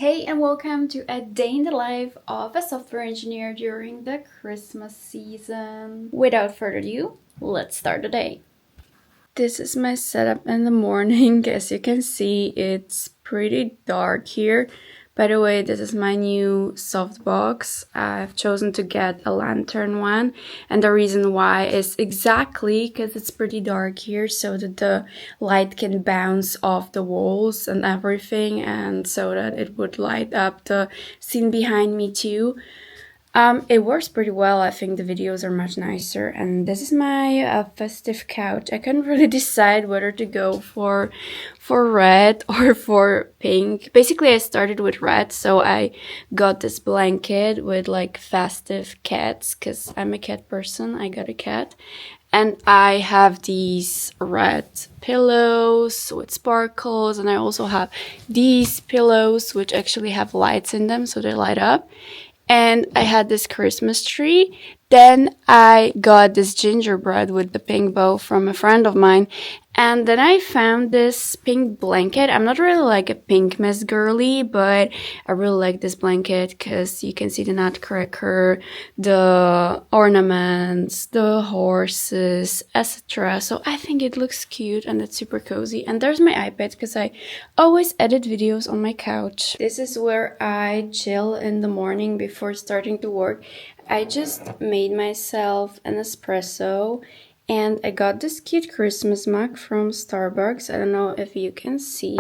Hey and welcome to a day in the life of a software engineer during the Christmas season. Without further ado, let's start the day. This is my setup in the morning. As you can see, it's pretty dark here. By the way, this is my new softbox. I've chosen to get a lantern one, and the reason why is exactly because it's pretty dark here, so that the light can bounce off the walls and everything, and so that it would light up the scene behind me too. It works pretty well. I think the videos are much nicer, and this is my festive couch. I couldn't really decide whether to go for red or for pink. Basically, I started with red, so I got this blanket with like festive cats, because I'm a cat person. I got a cat. And I have these red pillows with sparkles, and I also have these pillows which actually have lights in them, so they light up. And I had this Christmas tree. Then I got this gingerbread with the pink bow from a friend of mine. And then I found this pink blanket. I'm not really like a pink mess girly, but I really like this blanket because you can see the nutcracker, the ornaments, the horses, etc. So I think it looks cute and it's super cozy. And there's my iPad because I always edit videos on my couch. This is where I chill in the morning before starting to work. I just made myself an espresso. And I got this cute Christmas mug from Starbucks. I don't know if you can see.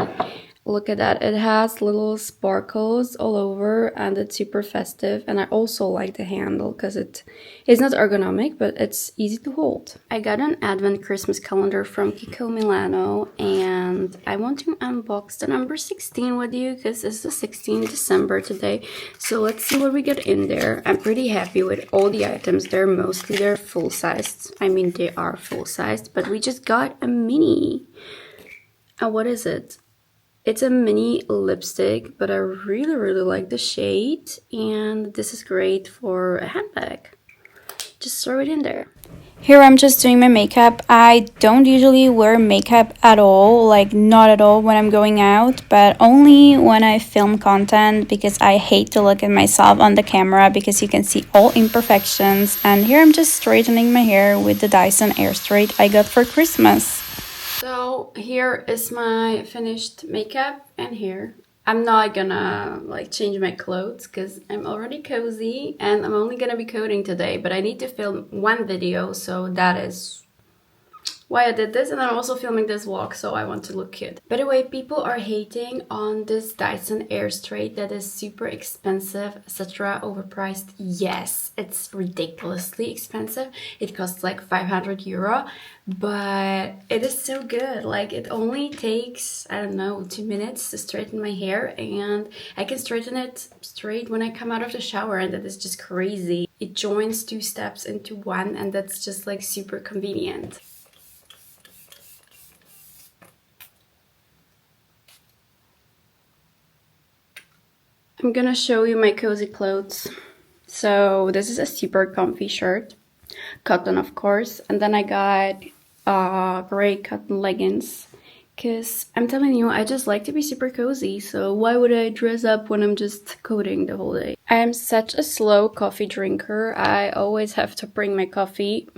Look at that. It has little sparkles all over and it's super festive. And I also like the handle because it's not ergonomic, but it's easy to hold. I got an Advent Christmas calendar from Kiko Milano and I want to unbox the number 16 with you because it's the 16th December today. So let's see what we get in there. I'm pretty happy with all the items. They're full-sized. I mean, they are full-sized, but we just got a mini. What is it? It's a mini lipstick, but I really like the shade, and this is great for a handbag. Just throw it in there. Here I'm just doing my makeup. I don't usually wear makeup at all, like not at all when I'm going out, but only when I film content because I hate to look at myself on the camera because you can see all imperfections. And here I'm just straightening my hair with the Dyson Airstraight I got for Christmas. So here is my finished makeup and hair. I'm not gonna like change my clothes because I'm already cozy and I'm only gonna be coding today, but I need to film one video, so that is why I did this, and I'm also filming this vlog, so I want to look cute. By the way, people are hating on this Dyson Airstraight that is super expensive, etc., overpriced. Yes, it's ridiculously expensive. It costs like 500 euro, but it is so good. Like, it only takes, I don't know, 2 minutes to straighten my hair, and I can straighten it straight when I come out of the shower, and that is just crazy. It joins 2 steps into one, and that's just like super convenient. I'm gonna show you my cozy clothes. So this is a super comfy shirt, cotton of course, and then I got gray cotton leggings because I'm telling you, I just like to be super cozy, so why would I dress up when I'm just coding the whole day? I am such a slow coffee drinker. I always have to bring my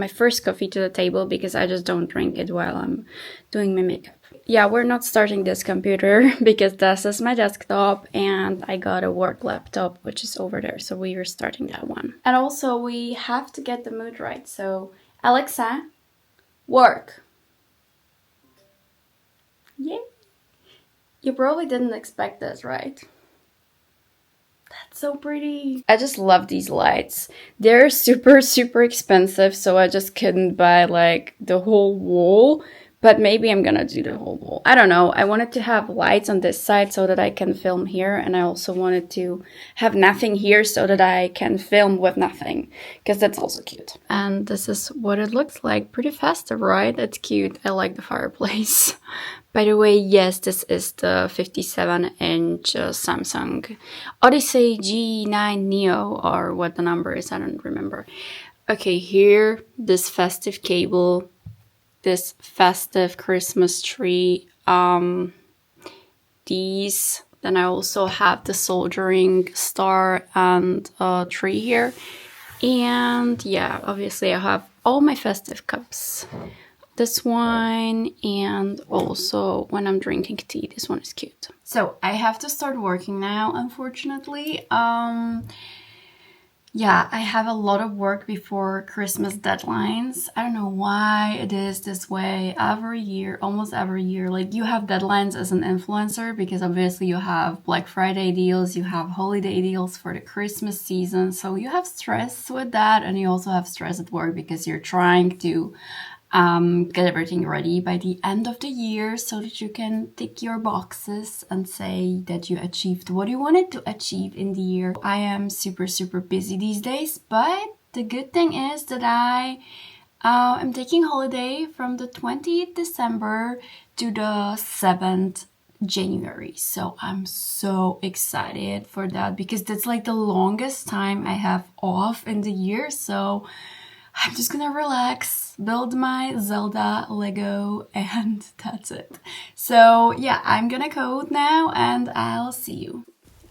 first coffee to the table because I just don't drink it while I'm doing my makeup. Yeah, we're not starting this computer because this is my desktop and I got a work laptop which is over there, so we are starting that one. And also we have to get the mood right, so Alexa, work. Yeah. You probably didn't expect this, right? That's so pretty. I just love these lights. They're super expensive, so I just couldn't buy like the whole wall. But maybe I'm gonna do the whole wall. I don't know. I wanted to have lights on this side so that I can film here. And I also wanted to have nothing here so that I can film with nothing. Because that's also cute. And this is what it looks like. Pretty festive, right? It's cute. I like the fireplace. By the way, yes, this is the 57-inch Samsung Odyssey G9 Neo, or what the number is, I don't remember. Okay, here, this festive cable. This festive Christmas tree, these Then I also have the soldering star and a tree here. And yeah, obviously I have all my festive cups. This one, and also when I'm drinking tea, this one is cute. So I have to start working now, unfortunately. Yeah, I have a lot of work before Christmas deadlines. I don't know why it is this way every year, almost every year. Like, you have deadlines as an influencer because obviously you have Black Friday deals, you have holiday deals for the Christmas season. So you have stress with that, and you also have stress at work because you're trying to get everything ready by the end of the year so that you can tick your boxes and say that you achieved what you wanted to achieve in the year. I am super busy these days, but the good thing is that I am taking holiday from the 20th December to the 7th January. So I'm so excited for that because that's like the longest time I have off in the year. So I'm just gonna relax, build my Zelda Lego, and that's it. So yeah, I'm gonna code now and I'll see you.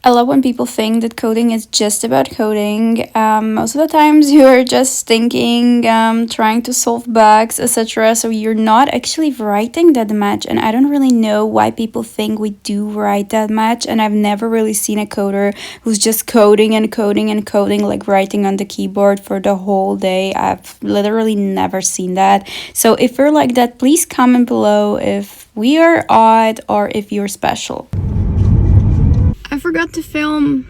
I love when people think that coding is just about coding. Most of the times you're just thinking, trying to solve bugs, etc. So you're not actually writing that much. And I don't really know why people think we do write that much. And I've never really seen a coder who's just coding and coding and coding, like writing on the keyboard for the whole day. I've literally never seen that. So if you're like that, please comment below if we are odd or if you're special. I forgot to film,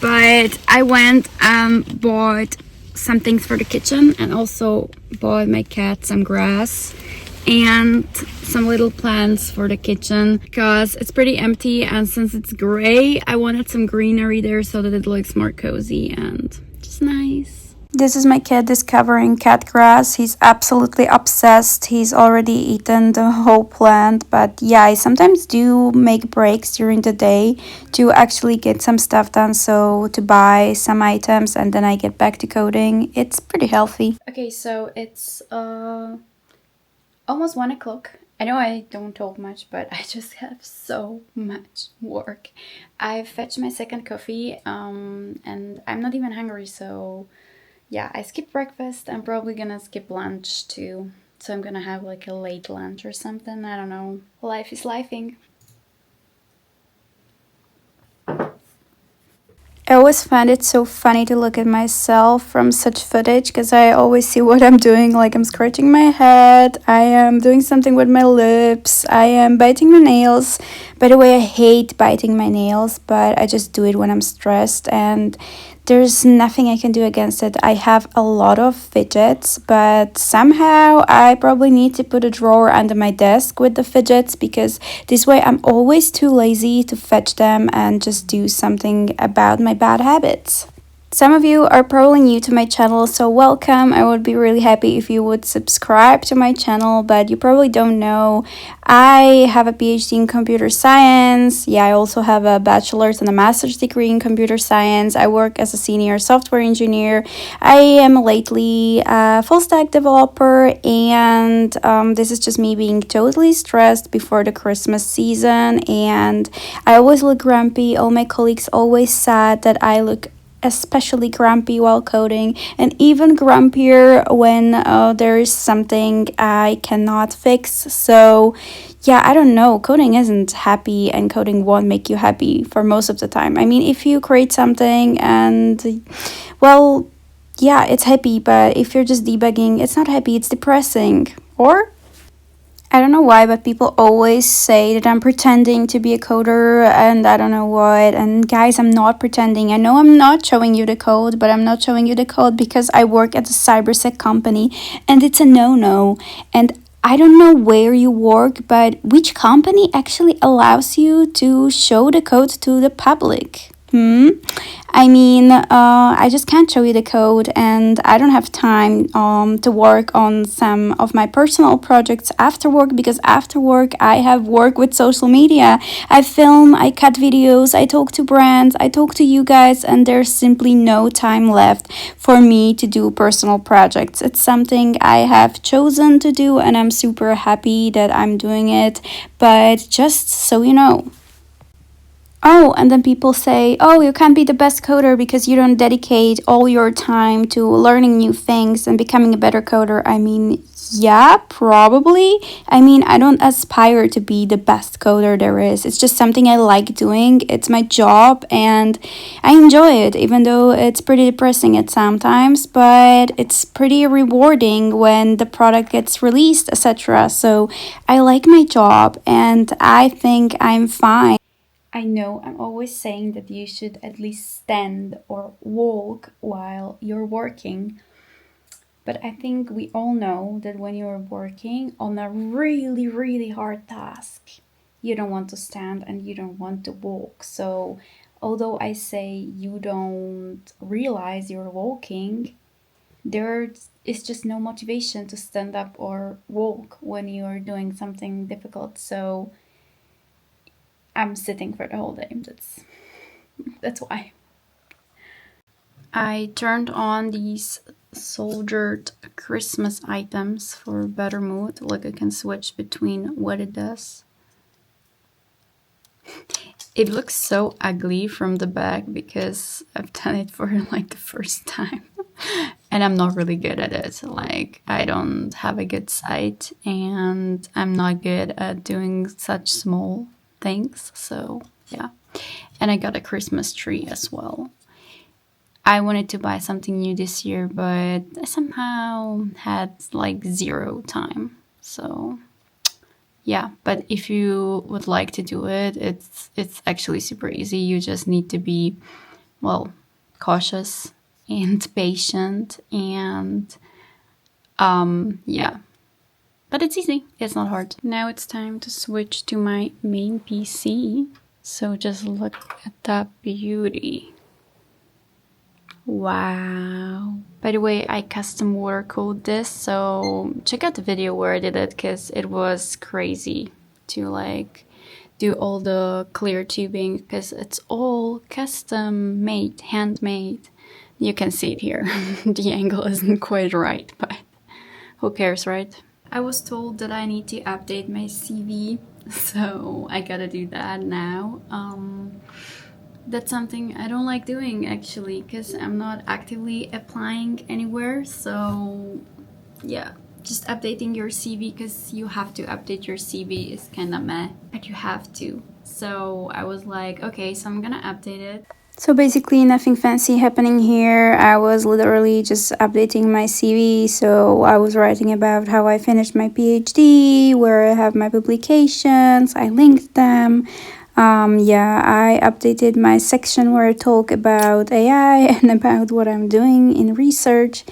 but I went and bought some things for the kitchen and also bought my cat some grass and some little plants for the kitchen because it's pretty empty, and since it's gray, I wanted some greenery there so that it looks more cozy and just nice. This is my cat discovering cat grass. He's absolutely obsessed. He's already eaten the whole plant. But yeah, I sometimes do make breaks during the day to actually get some stuff done. So to buy some items and then I get back to coding. It's pretty healthy. Okay, so it's almost 1 o'clock. I know I don't talk much, but I just have so much work. I fetched my second coffee and I'm not even hungry, so yeah, I skipped breakfast. I'm probably gonna skip lunch too. So I'm gonna have like a late lunch or something. I don't know. Life is lifing. I always find it so funny to look at myself from such footage because I always see what I'm doing, like I'm scratching my head, I am doing something with my lips, I am biting my nails. By the way, I hate biting my nails, but I just do it when I'm stressed and there's nothing I can do against it. I have a lot of fidgets, but somehow I probably need to put a drawer under my desk with the fidgets because this way I'm always too lazy to fetch them and just do something about my bad habits. Some of you are probably new to my channel, so welcome. I would be really happy if you would subscribe to my channel, but you probably don't know. I have a PhD in computer science. Yeah, I also have a bachelor's and a master's degree in computer science. I work as a senior software engineer. I am lately a full stack developer, and this is just me being totally stressed before the Christmas season, and I always look grumpy. All my colleagues always said that I look especially grumpy while coding, and even grumpier when there is something I cannot fix. So yeah, I don't know, coding isn't happy and coding won't make you happy for most of the time. I mean, if you create something and well, yeah, it's happy, but if you're just debugging, it's not happy, it's depressing. Or I don't know why, but people always say that I'm pretending to be a coder and I don't know what. And guys, I'm not pretending. I know I'm not showing you the code, but I'm not showing you the code because I work at a cybersec company and it's a no-no. And I don't know where you work, but which company actually allows you to show the code to the public? I mean, I just can't show you the code and I don't have time to work on some of my personal projects after work because after work I have work with social media. I film, I cut videos, I talk to brands, I talk to you guys, and there's simply no time left for me to do personal projects. It's something I have chosen to do and I'm super happy that I'm doing it, but just so you know. Oh, and then people say, oh, you can't be the best coder because you don't dedicate all your time to learning new things and becoming a better coder. I mean, yeah, probably. I mean, I don't aspire to be the best coder there is. It's just something I like doing. It's my job and I enjoy it, even though it's pretty depressing at sometimes, but it's pretty rewarding when the product gets released, etc. So I like my job and I think I'm fine. I know I'm always saying that you should at least stand or walk while you're working, but I think we all know that when you're working on a really, really hard task, you don't want to stand and you don't want to walk. So, although I say you don't realize you're walking, there is just no motivation to stand up or walk when you're doing something difficult. So, I'm sitting for the whole day. That's why. I turned on these soldered Christmas items for better mood. Like I can switch between what it does. It looks so ugly from the back because I've done it for like the first time. And I'm not really good at it. Like I don't have a good sight and I'm not good at doing such small things. So yeah. And I got a Christmas tree as well. I wanted to buy something new this year, but I somehow had like zero time. So yeah, but if you would like to do it, it's actually super easy. You just need to be, well, cautious and patient and yeah. But it's easy. It's not hard. Now it's time to switch to my main PC. So just look at that beauty. Wow. By the way, I custom water cooled this, so check out the video where I did it because it was crazy to like do all the clear tubing because it's all custom made, handmade. You can see it here. The angle isn't quite right, but who cares, right? I was told that I need to update my CV, so I gotta do that now. That's something I don't like doing actually because I'm not actively applying anywhere. So yeah, just updating your CV because you have to update your CV is kind of meh, but you have to. So I was like, okay, so I'm gonna update it. So basically nothing fancy happening here. I was literally just updating my CV. So I was writing about how I finished my PhD, where I have my publications, I linked them. Yeah, I updated my section where I talk about AI and about what I'm doing in research.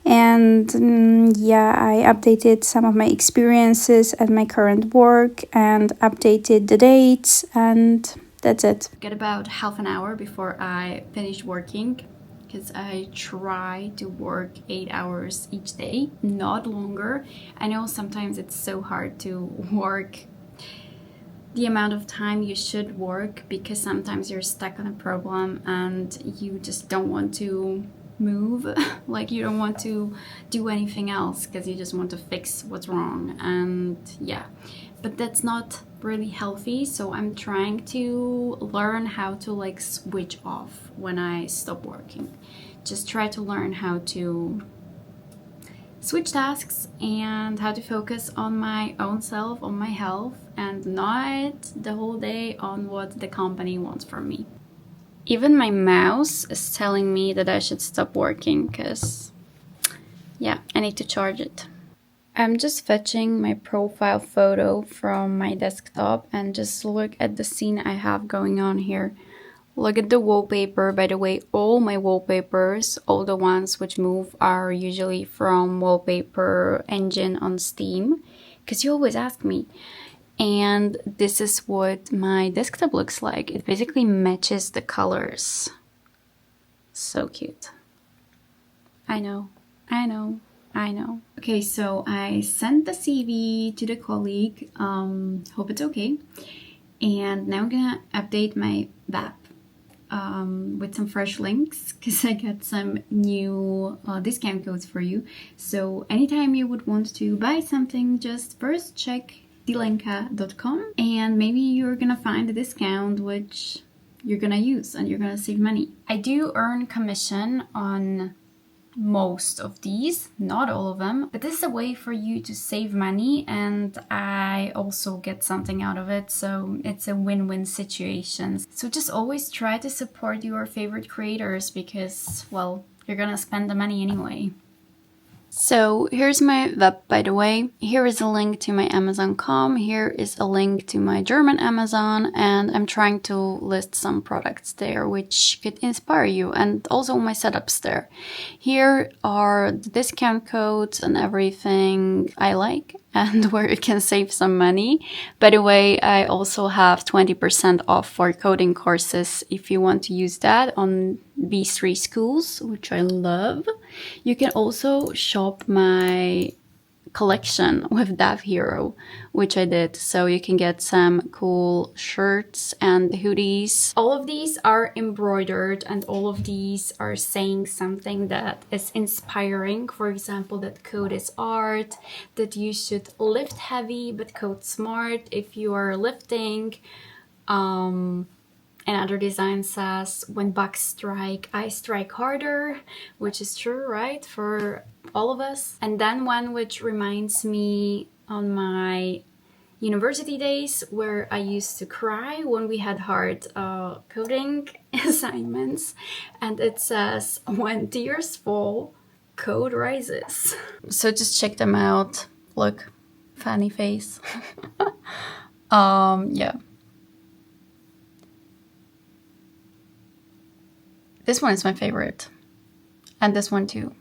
And yeah, I updated some of my experiences at my current work and updated the dates, and that's it. Get about half an hour before I finish working because I try to work 8 hours each day, not longer. I know sometimes it's so hard to work the amount of time you should work because sometimes you're stuck on a problem and you just don't want to move. Like you don't want to do anything else because you just want to fix what's wrong. And yeah, but that's not really healthy. So I'm trying to learn how to like switch off when I stop working. Just try to learn how to switch tasks and how to focus on my own self, on my health, and not the whole day on what the company wants from me. Even my mouse is telling me that I should stop working because, yeah, I need to charge it. I'm just fetching my profile photo from my desktop and just look at the scene I have going on here. Look at the wallpaper. By the way, all my wallpapers, all the ones which move, are usually from Wallpaper Engine on Steam, because you always ask me. And this is what my desktop looks like. It basically matches the colors. So cute. I know. Okay, so I sent the CV to the colleague. Hope it's okay. And now I'm gonna update my VAP. With some fresh links because I got some new discount codes for you. So anytime you would want to buy something, just first check dayinthelife.com and maybe you're gonna find a discount which you're gonna use and you're gonna save money. I do earn commission on most of these, not all of them, but this is a way for you to save money and I also get something out of it, so it's a win-win situation. So just always try to support your favorite creators because, well, you're gonna spend the money anyway. So here's my web, by the way. Here is a link to my Amazon.com. Here is a link to my German Amazon, and I'm trying to list some products there which could inspire you, and also my setups there. Here are the discount codes and everything I like and where you can save some money. By the way, I also have 20% off for coding courses if you want to use that on these 3 schools, which I love. You can also shop my collection with Dev Hero, which I did, so you can get some cool shirts and hoodies. All of these are embroidered and all of these are saying something that is inspiring. For example, that code is art, that you should lift heavy but code smart if you are lifting. Another design says, when bugs strike, I strike harder, which is true, right? For all of us. And then one which reminds me on my university days where I used to cry when we had hard coding assignments. And it says, when tears fall, code rises. So just check them out. Look, funny face. Yeah. This one is my favorite. And this one too.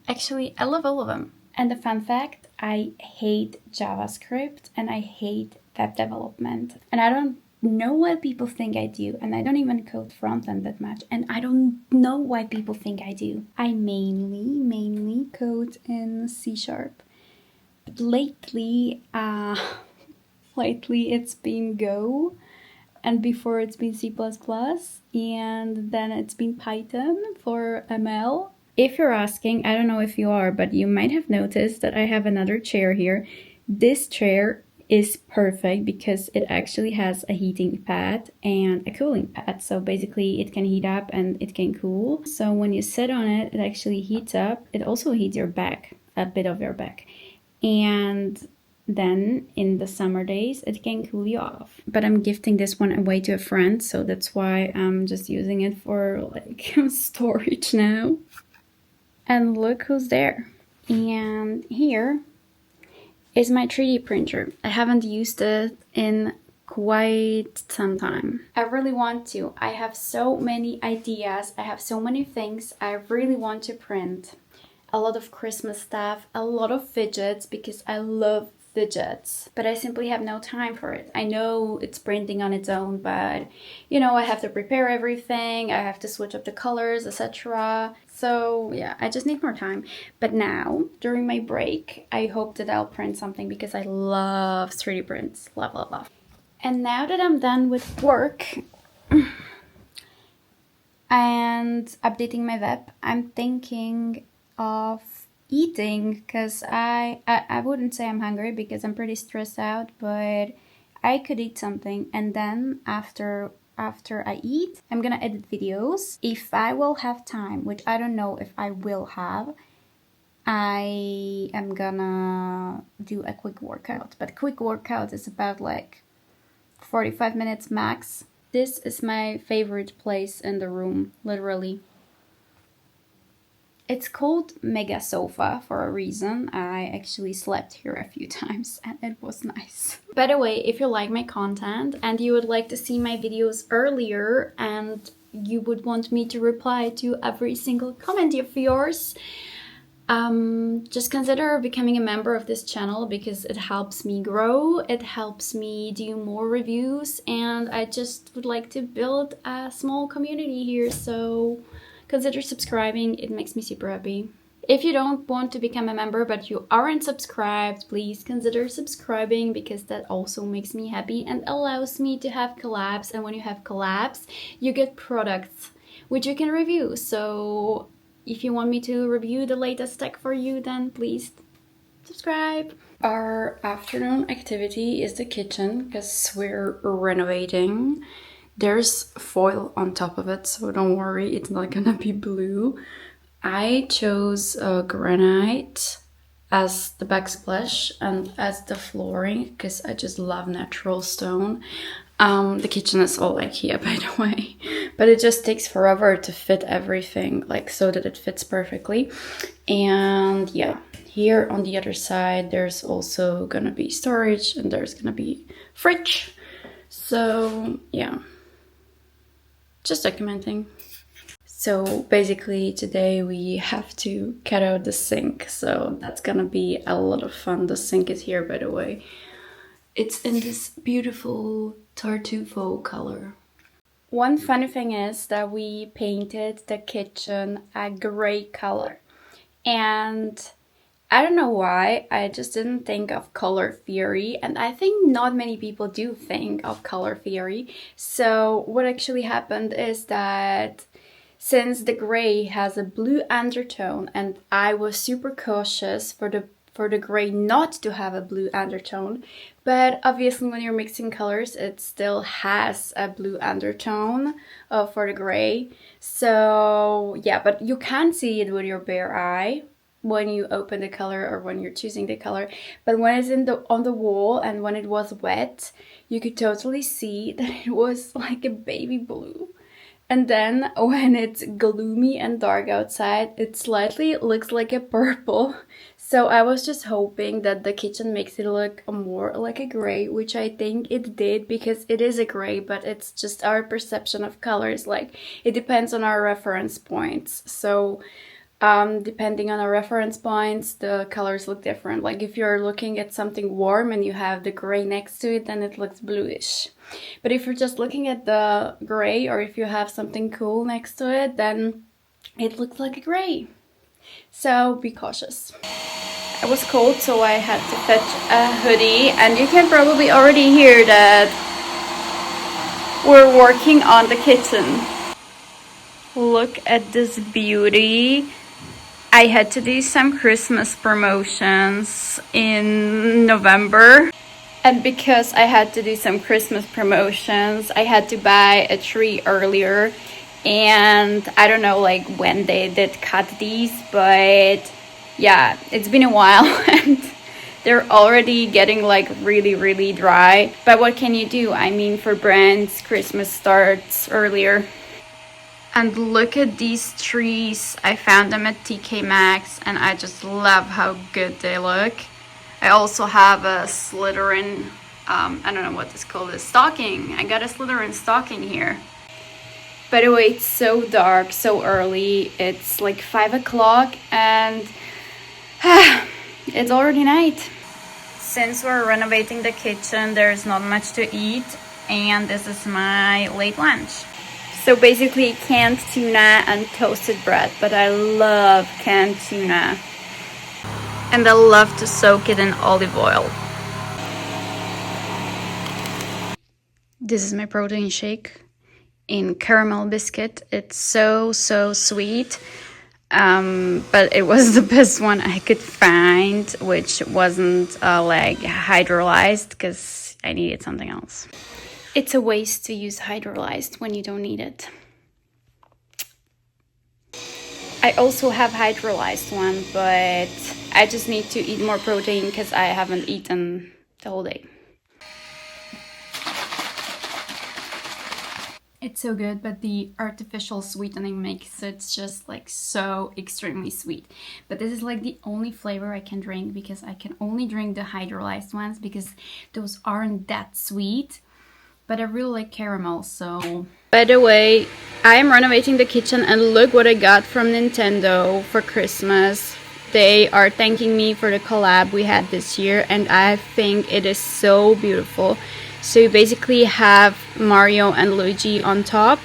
Actually, I love all of them. And the fun fact, I hate JavaScript and I hate web development. And I don't know what people think I do. And I don't even code frontend that much. And I don't know why people think I do. I mainly code in C#. But lately it's been Go. And before it's been C++, and then it's been Python for ML. If you're asking, I don't know if you are, but you might have noticed that I have another chair here. This chair is perfect because it actually has a heating pad and a cooling pad. So basically it can heat up and it can cool. So when you sit on it, it actually heats up. It also heats your back, a bit of your back. And then in the summer days it can cool you off. But I'm gifting this one away to a friend, so that's why I'm just using it for like storage now. And look who's there. And here is my 3D printer. I haven't used it in quite some time. I really want to. I have so many ideas. I have so many things I really want to print. A lot of Christmas stuff, a lot of fidgets because I love fidgets, but I simply have no time for it. I know it's printing on its own, but you know, I have to prepare everything, I have to switch up the colors, etc. So yeah, I just need more time. But now, during my break, I hope that I'll print something because I love 3D prints. Love. And now that I'm done with work and updating my web, I'm thinking of eating because I wouldn't say I'm hungry because I'm pretty stressed out, but I could eat something, and then after I eat, I'm gonna edit videos. If I will have time, which I don't know if I will have, I am gonna do a quick workout. But quick workout is about like 45 minutes max. This is my favorite place in the room, literally. It's called Mega Sofa for a reason. I actually slept here a few times and it was nice. By the way, if you like my content and you would like to see my videos earlier and you would want me to reply to every single comment of yours, just consider becoming a member of this channel because it helps me grow, it helps me do more reviews, and I just would like to build a small community here, so consider subscribing. It makes me super happy. If you don't want to become a member but you aren't subscribed, please consider subscribing because that also makes me happy and allows me to have collabs. And when you have collabs, you get products which you can review. So if you want me to review the latest tech for you, then please subscribe. Our afternoon activity is the kitchen because we're renovating. There's foil on top of it, so don't worry, it's not gonna be blue. I chose granite as the backsplash and as the flooring because I just love natural stone. The kitchen is all IKEA, by the way, but it just takes forever to fit everything, like so that it fits perfectly. And yeah, here on the other side there's also gonna be storage and there's gonna be fridge. So yeah, just documenting. So basically today we have to cut out the sink, so that's gonna be a lot of fun. The sink is here, by the way. It's in this beautiful Tartufo color. One funny thing is that we painted the kitchen a gray color. And I don't know why, I just didn't think of color theory. And I think not many people do think of color theory. So what actually happened is that since the gray has a blue undertone and I was super cautious for the gray not to have a blue undertone, but obviously when you're mixing colors it still has a blue undertone for the gray. So yeah, but you can't see it with your bare eye when you open the color or when you're choosing the color, but when it's on the wall and when it was wet, you could totally see that it was like a baby blue. And then when it's gloomy and dark outside, it slightly looks like a purple. So I was just hoping that the kitchen makes it look more like a gray, which I think it did because it is a gray, but it's just our perception of colors. Like it depends on our reference points. So depending on our reference points, the colors look different. Like if you're looking at something warm and you have the gray next to it, then it looks bluish. But if you're just looking at the gray, or if you have something cool next to it, then it looks like a gray. So be cautious. It was cold, so I had to fetch a hoodie, and you can probably already hear that we're working on the kitchen. Look at this beauty. I had to do some Christmas promotions in November. And because I had to do some Christmas promotions, I had to buy a tree earlier. And I don't know like when they did cut these, but yeah, it's been a while and they're already getting like really dry. But what can you do? I mean, for brands, Christmas starts earlier. And look at these trees. I found them at TK Maxx and I just love how good they look. I also have a Slytherin, I don't know what this called, a stocking. I got a Slytherin stocking here. By the way, it's so dark, so early. It's like 5 o'clock and it's already night. Since we're renovating the kitchen, there's not much to eat and this is my late lunch. So basically canned tuna and toasted bread, but I love canned tuna. And I love to soak it in olive oil. This is my protein shake in caramel biscuit. It's so sweet. But it was the best one I could find, which wasn't like hydrolyzed because I needed something else. It's a waste to use hydrolyzed when you don't need it. I also have hydrolyzed one, but I just need to eat more protein because I haven't eaten the whole day. It's so good, but the artificial sweetening makes it just like so extremely sweet. But this is like the only flavor I can drink because I can only drink the hydrolyzed ones because those aren't that sweet. But I really like caramel, so... By the way, I am renovating the kitchen and look what I got from Nintendo for Christmas. They are thanking me for the collab we had this year and I think it is so beautiful. So you basically have Mario and Luigi on top.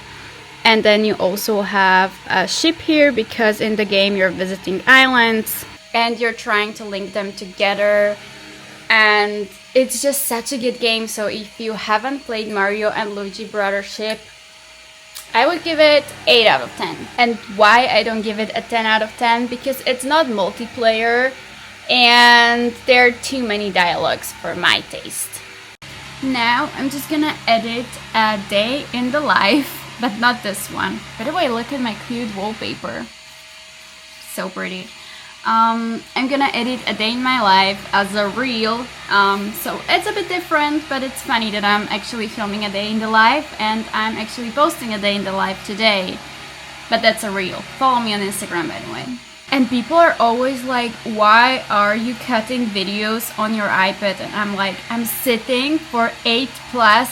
And then you also have a ship here because in the game you're visiting islands. And you're trying to link them together. And it's just such a good game. So if you haven't played Mario and Luigi Brother Ship, I would give it 8 out of 10. And why I don't give it a 10 out of 10? Because it's not multiplayer. and there are too many dialogues for my taste. Now I'm just gonna edit a day in the life, but not this one. By the way, look at my cute wallpaper. So pretty. I'm gonna edit a day in my life as a reel, so it's a bit different, but it's funny that I'm actually filming a day in the life and I'm actually posting a day in the life today, but that's a reel. Follow me on Instagram, by the way. And people are always like, why are you cutting videos on your iPad? And I'm like, I'm sitting for 8 plus,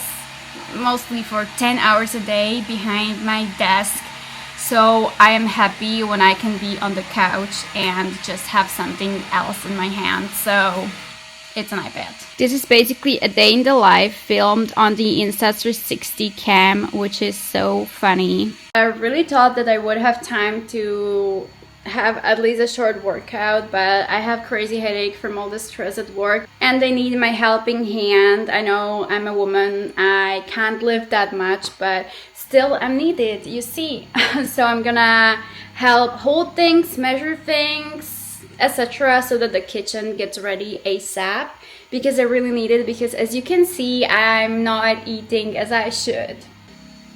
mostly for 10 hours a day behind my desk. So I am happy when I can be on the couch and just have something else in my hand. So it's an iPad. This is basically a day in the life filmed on the Insta360 cam, which is so funny. I really thought that I would have time to have at least a short workout, but I have crazy headache from all the stress at work and they need my helping hand. I know I'm a woman, I can't lift that much, but still I'm needed, you see. So I'm gonna help hold things, measure things, etc., so that the kitchen gets ready ASAP, because I really need it, because as you can see, I'm not eating as I should.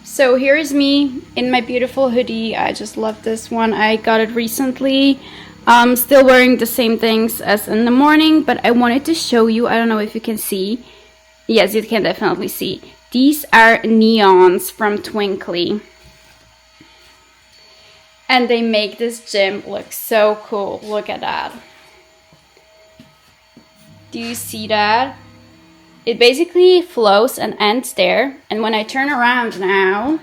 So here is me in my beautiful hoodie. I just love this one. I got it recently. I'm still wearing the same things as in the morning, but I wanted to show you, I don't know if you can see. Yes, you can definitely see. These are neons from Twinkly. And they make this gym look so cool. Look at that. Do you see that? It basically flows and ends there. And when I turn around now,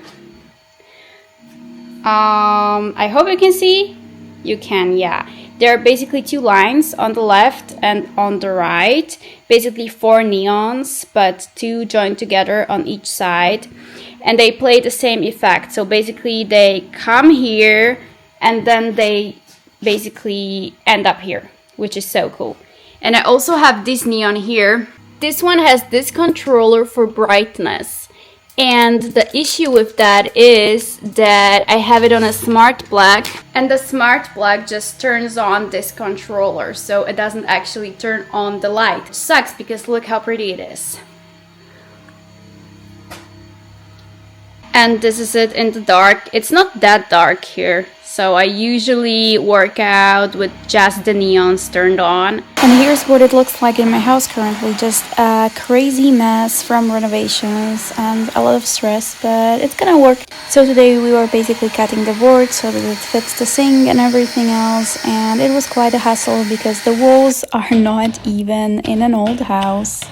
I hope you can see. You can, yeah. There are basically 2 lines on the left and on the right. Basically 4 neons, but 2 joined together on each side. And they play the same effect. So basically they come here and then they basically end up here, which is so cool. And I also have this neon here. This one has this controller for brightness. And the issue with that is that I have it on a smart plug, and the smart plug just turns on this controller, so it doesn't actually turn on the light. It sucks because look how pretty it is. And this is it in the dark. It's not that dark here, so I usually work out with just the neons turned on. And here's what it looks like in my house currently. Just a crazy mess from renovations and a lot of stress, but it's gonna work. So today we were basically cutting the board so that it fits the sink and everything else, and it was quite a hassle because the walls are not even in an old house.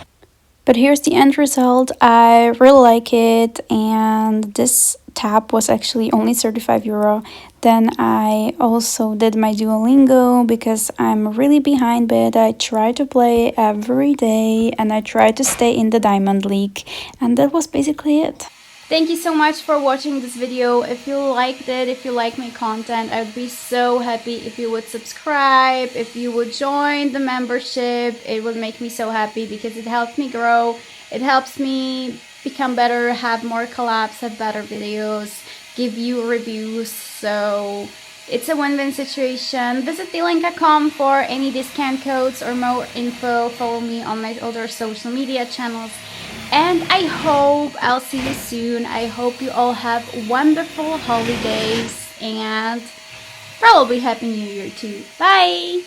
But here's the end result. I really like it, and this tab was actually only 35 euro. Then I also did my Duolingo because I'm really behind, but I try to play every day and I try to stay in the Diamond League, and that was basically it. Thank you so much for watching this video. If you liked it, if you like my content, I would be so happy if you would subscribe, if you would join the membership. It would make me so happy because it helps me grow. It helps me become better, have more collabs, have better videos, give you reviews. So it's a win-win situation. Visit dayinthelife.com for any discount codes or more info. Follow me on my other social media channels. And I hope I'll see you soon. I hope you all have wonderful holidays and probably Happy New Year too. Bye!